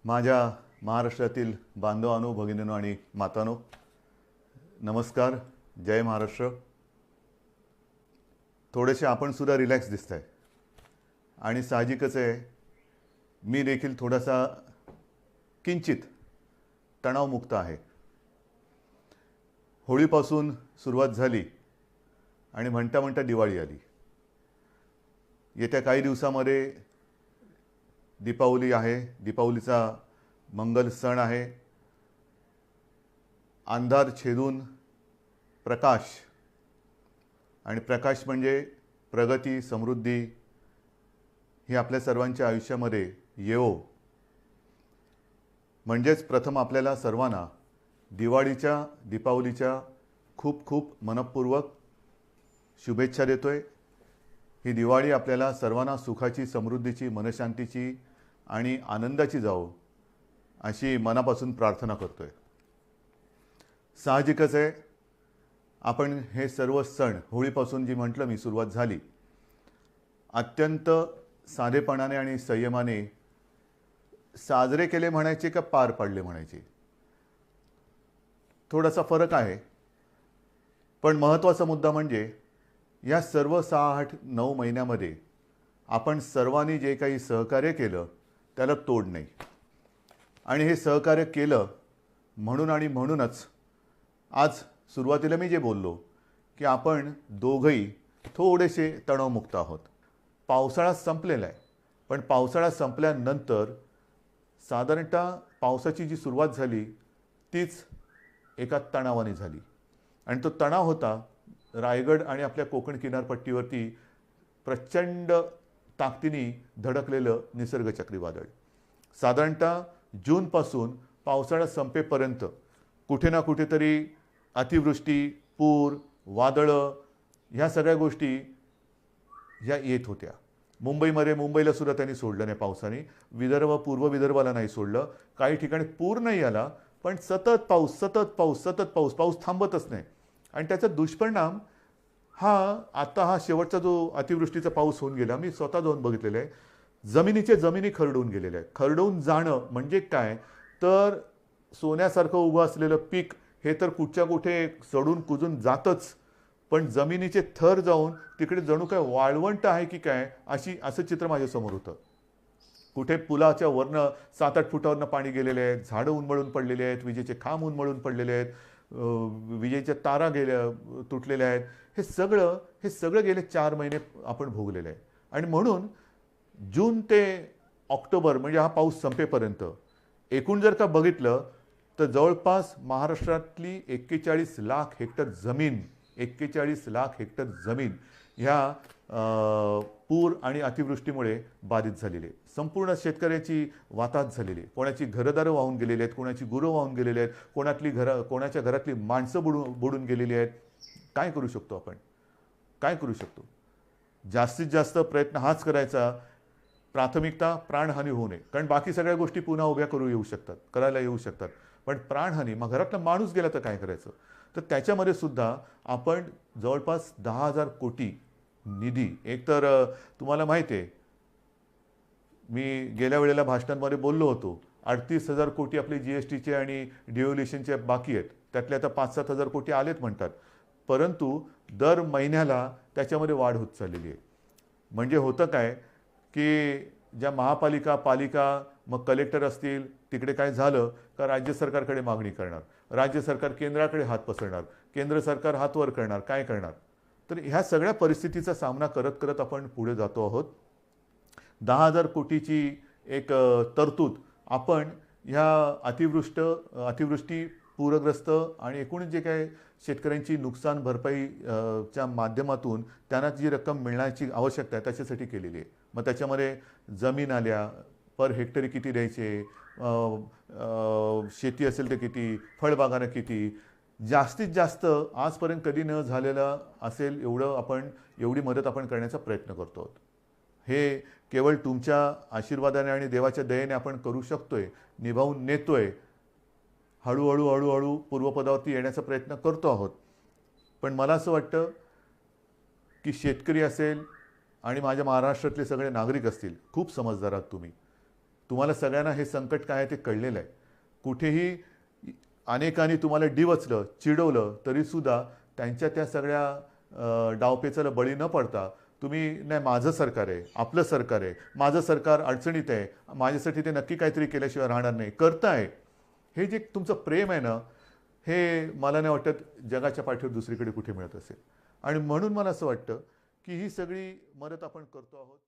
माझ्या महाराष्ट्रातील बांधवांनो, भगिनींनो आणि मातांनो, नमस्कार. जय महाराष्ट्र. थोडेसे आपण सुद्धा रिलॅक्स दिसताय आणि साहजिकच आहे, मी देखील थोडासा किंचित तणावमुक्त आहे. होळीपासून सुरुवात झाली आणि म्हणता म्हणता दिवाळी आली. येत्या काही दिवसामध्ये दीपावली आहे. दीपावलीचा मंगल सण आहे. अंधार छेदून प्रकाश, आणि प्रकाश म्हणजे प्रगती, समृद्धी ही आपल्या सर्वांच्या आयुष्यामध्ये येवो. म्हणजेच प्रथम आपल्याला सर्वांना दीपावलीच्या खूप खूप मनपूर्वक शुभेच्छा देतोय. ही दिवाळी आपल्याला सर्वांना सुखाची, समृद्धीची, मनशांतीची आणि आनंदाची जावो अशी मनापासून प्रार्थना करतोय. साहजिकच आहे, आपण हे सर्व सण, होळीपासून जी म्हटलं मी सुरुवात झाली, अत्यंत साधेपणाने आणि संयमाने साजरे केले म्हणायचे का पार पाडले म्हणायचे, थोडासा फरक आहे. पण महत्त्वाचा मुद्दा म्हणजे या सर्व 6-8-9 महिन्यामध्ये आपण सर्वांनी जे काही सहकार्य केलं त्याला तोड नाही. आणि हे सहकार्य केलं म्हणून आणि म्हणूनच आज सुरुवातीला मी जे बोललो की आपण दोघंही थोडेसे तणावमुक्त आहोत. पावसाळा संपलेला आहे, पण पावसाळा संपल्यानंतर साधारणतः पावसाची जी सुरुवात झाली तीच एका तणावाने झाली. आणि तो तणाव होता रायगड आणि आपल्या कोकण किनारपट्टीवरती प्रचंड ताकदीने धडकलेलं निसर्ग चक्रीवादळ. साधारणतः जूनपासून पावसाळा संपेपर्यंत कुठे ना कुठेतरी अतिवृष्टी, पूर, वादळं ह्या सगळ्या गोष्टी ह्या येत होत्या. मुंबईला सुद्धा त्यांनी सोडलं नाही पावसाने. पूर्व विदर्भाला नाही सोडलं. काही ठिकाणी पूर नाही आला, पण सतत पाऊस थांबतच नाही. आणि त्याचा दुष्परिणाम हा शेवटचा जो अतिवृष्टीचा पाऊस होऊन गेला, मी स्वतः जाऊन बघितलेलं आहे. जमिनी खरडून गेलेल्या आहे. खरडून जाणं म्हणजे काय तर सोन्यासारखं उभं असलेलं पीक हे तर कुठच्या कुठे सडून कुजून जातच, पण जमिनीचे थर जाऊन तिकडे जणू काय वाळवंट आहे की काय असं चित्र माझ्यासमोर होतं. कुठे पुलाच्या वरनं 7-8 फुटावरनं पाणी गेलेले आहेत, झाडं उन्मळून पडलेले आहेत, विजेचे खांब उन्मळून पडलेले आहेत, विजेच्या तारा तुटलेल्या आहेत. हे सगळं गेले 4 महिने आपण भोगलेलं आहे. आणि म्हणून जून ते ऑक्टोबर म्हणजे हा पाऊस संपेपर्यंत एकूण जर का बघितलं तर जवळपास महाराष्ट्रातली 41 लाख हेक्टर जमीन ह्या पूर आणि अतिवृष्टीमुळे बाधित झालेली आहे. संपूर्ण शेतकऱ्याची वाताहत झालेली आहे. कोणाची घरदारं वाहून गेलेली आहेत, कोणाची गुरं वाहून गेलेली आहेत, कोणाच्या घरातली माणसं बुडून गेलेली आहेत. काय करू शकतो आपण? काय करू शकतो? जास्तीत जास्त प्रयत्न हाच करायचा, प्राथमिकता प्राणहानी होऊ नये. कारण बाकी सगळ्या गोष्टी पुन्हा उभ्या करायला येऊ शकतात. पण प्राणहानी, मग घरातला माणूस गेला तर काय करायचं? तर त्याच्यामध्ये सुद्धा आपण जवळपास 10,000 कोटी निधी, एकतर तुम्हाला माहिती आहे मी गेल्या वेळेला भाषणांमध्ये बोललो होतो, 38,000 कोटी आपले GSTचे आणि डिव्होल्युशनचे बाकी आहेत. त्यातले आता 5-7 हजार कोटी आलेत म्हणतात. परंतु दर महिन्याला त्याच्यामध्ये वाढ होत चाललेली आहे. म्हणजे होतं काय की ज्या पालिका, मग कलेक्टर असतील, तिकडे काय झालं का राज्य सरकारकडे मागणी करणार, राज्य सरकार केंद्राकडे हात पसरणार, केंद्र सरकार हात वर करणार, काय करणार? तर ह्या सगळ्या परिस्थितीचा सामना करत आपण पुढे जातो आहोत. 10,000 कोटीची एक तरतूद आपण ह्या अतिवृष्टी, पूरग्रस्त आणि एकूण जे काय शेतकऱ्यांची नुकसान भरपाईच्या माध्यमातून त्यांना जी रक्कम मिळण्याची आवश्यकता आहे त्याच्यासाठी केलेली आहे. मग त्याच्यामध्ये जमीन आल्या, पर हेक्टरी किती द्यायचे, शेती असेल तर किती, फळबागांना किती, जास्तीत जास्त आजपर्यंत कधी न झालेलं असेल एवढी मदत आपण करण्याचा प्रयत्न करतो आहोत. हे केवळ तुमच्या आशीर्वादाने आणि देवाच्या दयेने आपण करू शकतोय, निभावून नेतोय. हळूहळू पूर्वपदावरती येण्याचा प्रयत्न करतो आहोत. पण मला असं वाटतं की शेतकरी असेल आणि माझ्या महाराष्ट्रातले सगळे नागरिक असतील, खूप समजदार आहात तुम्ही. तुम्हाला सगळ्यांना हे संकट काय आहे ते कळलेलं आहे. कुठेही अनेकांनी तुम्हाला डिवचलं, चिडवलं तरीसुद्धा त्यांच्या त्या सगळ्या डावपेचाला बळी न पडता तुम्ही नाही माझं सरकार आहे, आपलं सरकार आहे, माझं सरकार अडचणीत आहे, माझ्यासाठी ते नक्की काहीतरी केल्याशिवाय राहणार नाही करताय. हे जे तुमचं प्रेम आहे ना, हे मला नाही वाटत जगाच्या पाठीवर दुसरीकडे कुठे मिळत असेल. आणि म्हणून मला असं वाटतं की ही सगळी मदत आपण करतो आहोत.